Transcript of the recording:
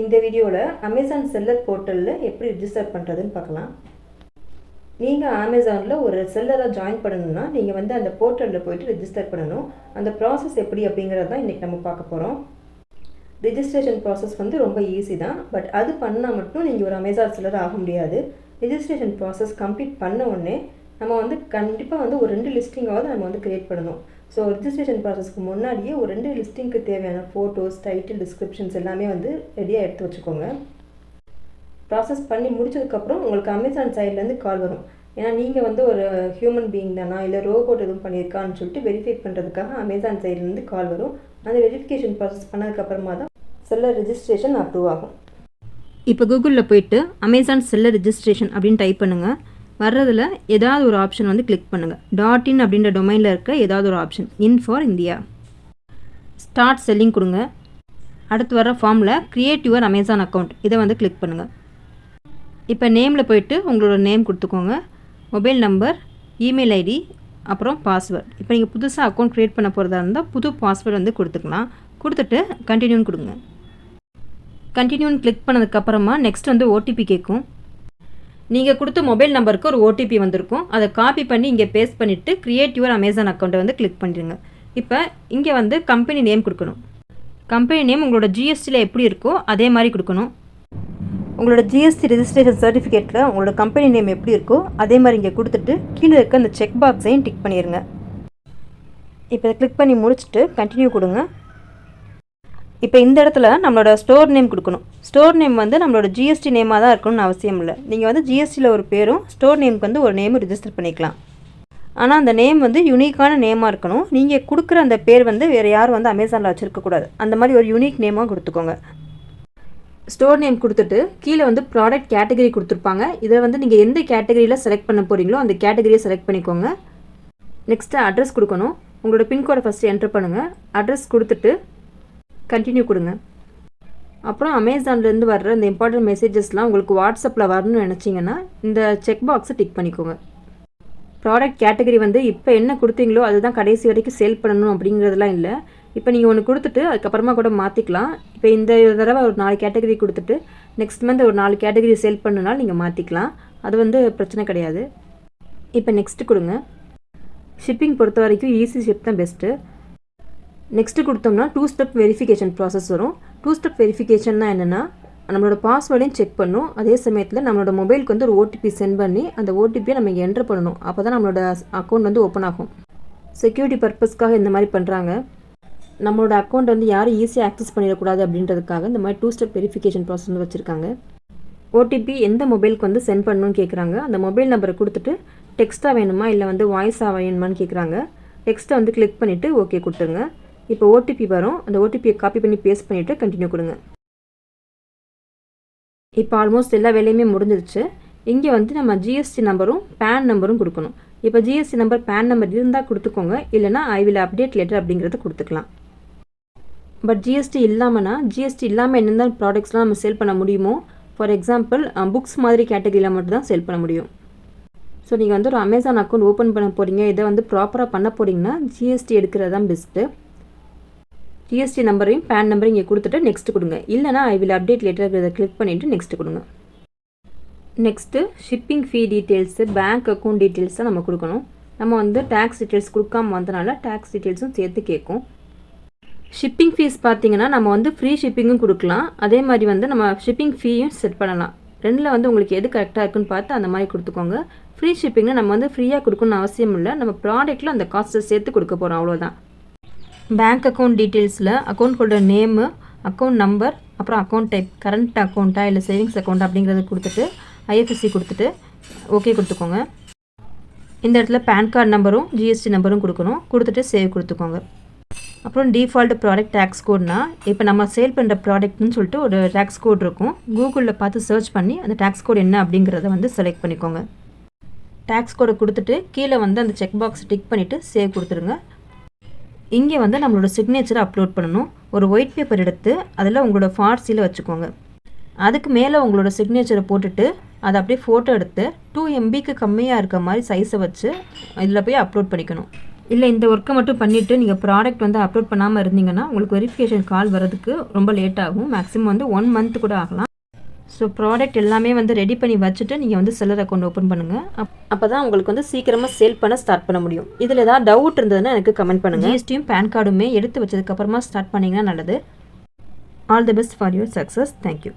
இந்த வீடியோவில் Amazon seller போர்ட்டலில் எப்படி ரிஜிஸ்டர் பண்ணுறதுன்னு பார்க்கலாம். நீங்கள் அமேசானில் ஒரு செல்லராக ஜாயின் பண்ணணும்னா நீங்கள் அந்த போர்ட்டலில் போய்ட்டு ரிஜிஸ்டர் பண்ணணும். அந்த ப்ராசஸ் எப்படி அப்படிங்கிறது தான் இன்றைக்கி நம்ம பார்க்க போகிறோம். ரிஜிஸ்ட்ரேஷன் ப்ராசஸ் ரொம்ப ஈஸி தான். பட் அது பண்ணால் மட்டும் நீங்கள் ஒரு அமேசான் செல்லர் ஆக முடியாது. ரிஜிஸ்ட்ரேஷன் ப்ராசஸ் கம்ப்ளீட் பண்ண உடனே நம்ம கண்டிப்பாக ஒரு 2 லிஸ்டிங்காவது நம்ம க்ரியேட் பண்ணணும். ஸோ ரிஜிஸ்ட்ரேஷன் ப்ராசஸ்க்கு முன்னாடியே ஒரு 2 லிஸ்டிங்க்கு தேவையான ஃபோட்டோஸ், டைட்டில், டிஸ்கிரிப்ஷன்ஸ் எல்லாமே ரெடியாக எடுத்து வச்சுக்கோங்க. ப்ராசஸ் பண்ணி முடிச்சதுக்கப்புறம் உங்களுக்கு அமேசான் சைட்லேருந்து கால் வரும். ஏன்னா நீங்கள் ஒரு ஹியூமன் பீயிங் தானா இல்லை ரோபோட் எதுவும் பண்ணியிருக்கான்னு சொல்லிட்டு வெரிஃபை பண்ணுறதுக்காக அமேசான் சைட்லேருந்து கால் வரும். அந்த வெரிஃபிகேஷன் ப்ராசஸ் பண்ணதுக்கப்புறமா தான் செல்லர் ரிஜிஸ்ட்ரேஷன் அப்ரூவ் ஆகும். இப்போ கூகுளில் போயிட்டு அமேசான் செல்லர் ரிஜிஸ்ட்ரேஷன் அப்படின்னு டைப் பண்ணுங்கள். வர்றதில் ஏதாவது ஒரு ஆப்ஷன் கிளிக் பண்ணுங்கள். .in அப்படின்ற டொமைனில் இருக்க ஏதாவது ஒரு option in for India. Start selling கொடுங்க. அடுத்து வர ஃபார்மில் கிரியேட் யுவர் அமேசான் அக்கௌண்ட் இதை கிளிக் பண்ணுங்கள். இப்போ நேமில் போயிட்டு உங்களோட நேம் கொடுத்துக்கோங்க, மொபைல் நம்பர், இமெயில் ஐடி, அப்புறம் பாஸ்வேர்ட். இப்போ நீங்கள் புதுசாக அக்கௌண்ட் க்ரியேட் பண்ண போகிறதா இருந்தால் புது பாஸ்வேர்டு கொடுத்துக்கலாம். கொடுத்துட்டு கண்டினியூன்னு கொடுங்க. கண்டினியூன்னு கிளிக் பண்ணதுக்கப்புறமா நெக்ஸ்ட் ஓடிபி கேட்கும். நீங்கள் கொடுத்த மொபைல் நம்பருக்கு ஒரு ஓடிபி வந்திருக்கும். அதை காப்பி பண்ணி இங்கே பேஸ்ட் பண்ணிவிட்டு கிரியேட் யுவர் அமேசான் அக்கௌண்ட்டை கிளிக் பண்ணிடுங்க. இப்போ இங்கே கம்பெனி நேம் கொடுக்கணும். கம்பெனி நேம் உங்களோட ஜிஎஸ்டியில் எப்படி இருக்கோ அதே மாதிரி கொடுக்கணும். உங்களோட ஜிஎஸ்டி ரெஜிஸ்ட்ரேஷன் சர்டிஃபிகேட்டில் உங்களோட கம்பெனி நேம் எப்படி இருக்கோ அதே மாதிரி இங்கே கொடுத்துட்டு கீழே இருக்க அந்த செக் பாக்ஸையும் டிக் பண்ணிடுங்க. இப்போ இதை கிளிக் பண்ணி முடிச்சுட்டு கண்டினியூ கொடுங்க. இப்போ இந்த இடத்துல நம்மளோட ஸ்டோர் நேம் கொடுக்கணும். ஸ்டோர் நேம் நம்மளோட ஜிஎஸ்டி நேமாக தான் இருக்கணும்னு அவசியம் இல்லை. நீங்கள் ஜிஎஸ்டியில் ஒரு பேரும் ஸ்டோர் நேமுக்கு ஒரு நேமும் ரிஜிஸ்டர் பண்ணிக்கலாம். ஆனால் அந்த நேம் யூனிக்கான நேமாக இருக்கணும். நீங்கள் கொடுக்குற அந்த பேர் வேறு யாரும் அமேசானில் வச்சுருக்கக்கூடாது. அந்த மாதிரி ஒரு யூனிக் நேமாக கொடுத்துக்கோங்க. ஸ்டோர் நேம் கொடுத்துட்டு கீழே ப்ராடக்ட் கேட்டகரி கொடுத்துருப்பாங்க. இதில் நீங்கள் எந்த கேட்டகரியில் செலக்ட் பண்ண போகிறீங்களோ அந்த கேட்டகரியை செலக்ட் பண்ணிக்கோங்க. நெக்ஸ்ட்டு அட்ரஸ் கொடுக்கணும். உங்களோட பின்கோடை ஃபஸ்ட்டு என்ட்ரு பண்ணுங்கள். அட்ரஸ் கொடுத்துட்டு கண்டினியூ கொடுங்க. அப்புறம் அமேசான்லேருந்து வர்ற இந்த இம்பார்ட்டன்ட் மெசேஜஸ்லாம் உங்களுக்கு வாட்ஸ்அப்பில் வரணும்னு நினச்சிங்கன்னா இந்த செக் பாக்ஸை டிக் பண்ணிக்கோங்க. ப்ராடக்ட் கேட்டகரி இப்போ என்ன கொடுத்தீங்களோ அதுதான் கடைசி வரைக்கும் சேல் பண்ணணும் அப்படிங்கிறதுலாம் இல்லை. இப்போ நீங்கள் ஒன்று கொடுத்துட்டு அதுக்கப்புறமா கூட மாற்றிக்கலாம். இப்போ இந்த தடவை ஒரு 4 கேட்டகரி கொடுத்துட்டு நெக்ஸ்ட் மந்த் ஒரு 4 கேட்டகரி சேல் பண்ணனாலும் நீங்கள் மாற்றிக்கலாம். அது பிரச்சனை கிடையாது. இப்போ நெக்ஸ்ட்டு கொடுங்க. ஷிப்பிங் பொறுத்த வரைக்கும் ஈஸி ஷிப் தான் பெஸ்ட்டு. நெக்ஸ்ட்டு கொடுத்தோம்னா 2 ஸ்டெப் வெரிஃபிகேஷன் ப்ராசஸ் வரும். 2 ஸ்டெப் வெரிஃபிகேஷன்னா என்னென்னா நம்மளோட பாஸ்வேர்டையும் செக் பண்ணணும். அதே சமயத்தில் நம்மளோட மொபைலுக்கு ஒரு ஓடிபி சென்ட் பண்ணி அந்த ஓடிபியை நம்ம இங்கே என்ட்ரு பண்ணணும். அப்போ தான் நம்மளோட அக்கௌண்ட் ஓப்பன் ஆகும். செக்யூரிட்டி பர்பஸ்க்காக இந்த மாதிரி பண்ணுறாங்க. நம்மளோட அக்கௌண்ட் யாரும் ஈஸியாக ஆக்சஸ் பண்ணிடக்கூடாது அப்படின்றதுக்காக இந்த மாதிரி 2 ஸ்டெப் வெரிஃபிகேஷன் ப்ராசஸ் வச்சுருக்காங்க. ஓடிபி எந்த மொபைலுக்கு சென்ட் பண்ணணும்னு கேட்குறாங்க. அந்த மொபைல் நம்பரை கொடுத்துட்டு டெக்ஸ்ட்டாக வேணுமா இல்லை வாய்ஸாக வேணுமான்னு கேட்குறாங்க. டெக்ஸ்ட்டை கிளிக் பண்ணிவிட்டு ஓகே கொடுத்துருங்க. இப்போ ஓடிபி வரும். அந்த ஓடிபியை காப்பி பண்ணி பேஸ்ட் பண்ணிவிட்டு கண்டினியூ கொடுங்க. இப்போ ஆல்மோஸ்ட் எல்லா வேலையுமே முடிஞ்சிருச்சு. இங்கே நம்ம ஜிஎஸ்டி நம்பரும் பேன் நம்பரும் கொடுக்கணும். இப்போ ஜிஎஸ்டி நம்பர், பேன் நம்பர் இருந்தால் கொடுத்துக்கோங்க. இல்லைனா ஐ வில் அப்டேட் லெட்டர் அப்படிங்கிறத கொடுத்துக்கலாம். பட் ஜிஎஸ்டி இல்லாமல் என்னென்ன ப்ராடக்ட்ஸ்லாம் நம்ம சேல் பண்ண முடியுமோ, ஃபார் எக்ஸாம்பிள் புக்ஸ் மாதிரி கேட்டகரியில் மட்டும் தான் சேல் பண்ண முடியும். ஸோ நீங்கள் ஒரு அமேசான் அக்கௌண்ட் ஓப்பன் பண்ண போகிறீங்க, இதை ப்ராப்பராக பண்ண போகிறீங்கன்னா ஜிஎஸ்டி எடுக்கிறது தான் பெஸ்ட்டு. ஜிஎஸ்டி நம்பரையும் பேன் நம்பரையும் இங்கே கொடுத்துட்டு நெக்ஸ்ட் கொடுங்க. இல்லைனா ஐ வில் அப்டேட் லெட்டர் இதை கிளிக் பண்ணிவிட்டு நெக்ஸ்ட் கொடுங்க. நெக்ஸ்ட்டு ஷிப்பிங் ஃபீ டீட்டெயில்ஸு, பேங்க் அக்கௌண்ட் டீட்டெயில்ஸ் தான் நம்ம கொடுக்கணும். நம்ம டேக்ஸ் டீட்டெயில்ஸ் கொடுக்காம வந்தனால டேக்ஸ் டீட்டெயில்ஸும் சேர்த்து கேட்கும். ஷிப்பிங் ஃபீஸ் பார்த்தீங்கன்னா நம்ம ஃப்ரீ ஷிப்பிங்கும் கொடுக்கலாம். அதே மாதிரி நம்ம ஷிப்பிங் ஃபீயும் செட் பண்ணலாம். ரெண்டில் உங்களுக்கு எது கரெக்டாக இருக்குன்னு பார்த்து அந்த மாதிரி கொடுத்துக்கோங்க. ஃப்ரீ ஷிப்பிங்னா நம்ம ஃப்ரீயாக கொடுக்கணும்னு அவசியம் இல்லை. நம்ம ப்ராடக்ட்டில் அந்த காஸ்ட்டை சேர்த்து கொடுக்க போகிறோம், அவ்வளோதான். பேங்க் அக்கௌண்ட் டீட்டெயில்ஸில் account holder name, account number, அப்புறம் அக்கௌண்ட் டைப், கரண்ட் அக்கௌண்ட்டா இல்லை சேவிங்ஸ் அக்கௌண்ட் அப்படிங்கிறத கொடுத்துட்டு ஐஎஃப்எஸ்சி கொடுத்துட்டு ஓகே கொடுத்துக்கோங்க. இந்த இடத்துல பேன் கார்டு நம்பரும் ஜிஎஸ்டி நம்பரும் கொடுக்கணும். கொடுத்துட்டு சேவ் கொடுத்துக்கோங்க. அப்புறம் டிஃபால்ட் ப்ராடக்ட் டேக்ஸ் கோட்னா இப்போ நம்ம சேல் பண்ணுற ப்ராடக்ட்னு சொல்லிட்டு ஒரு டேக்ஸ் கோட் இருக்கும். கூகுளில் பார்த்து சர்ச் பண்ணி அந்த டேக்ஸ் கோட் என்ன அப்படிங்கிறத செலக்ட் பண்ணிக்கோங்க. டேக்ஸ் கோடை கொடுத்துட்டு கீழே அந்த செக் பாக்ஸ் டிக் பண்ணிவிட்டு சேவ் கொடுத்துருங்க. இங்கே நம்மளோட சிக்னேச்சரை அப்லோட் பண்ணணும். ஒரு ஒயிட் பேப்பர் எடுத்து அதில் உங்களோட ஃபார்சியில் வச்சுக்கோங்க. அதுக்கு மேலே உங்களோட சிக்னேச்சரை போட்டுட்டு அதை அப்படியே ஃபோட்டோ எடுத்து 2 MBக்கு கம்மியாக இருக்க மாதிரி சைஸை வச்சு இதில் போய் அப்லோட் பண்ணிக்கணும். இல்லை இந்த ஒர்க்கை மட்டும் பண்ணிவிட்டு நீங்கள் ப்ராடக்ட் வந்து அப்லோட் பண்ணாமல் இருந்தீங்கன்னா உங்களுக்கு வெரிஃபிகேஷன் கால் வரதுக்கு ரொம்ப லேட் ஆகும். மேக்ஸிமம் வந்து 1 month கூட ஆகலாம். ஸோ ப்ராடக்ட் எல்லாமே வந்து ரெடி பண்ணி வச்சுட்டு நீங்கள் வந்து செல்லர் அக்கௌண்ட் ஓப்பன் பண்ணுங்கள். அப்போ தான் உங்களுக்கு வந்து சீக்கிரமாக சேல் பண்ண ஸ்டார்ட் பண்ண முடியும். இதில் ஏதாவது டவுட் இருந்ததுன்னா எனக்கு கமெண்ட் பண்ணுங்கள். ஜிஎஸ்டியும் பேன் கார்டுமே எடுத்து வச்சதுக்கப்புறமா ஸ்டார்ட் பண்ணிங்கன்னா நல்லது. All the best for your success. Thank you.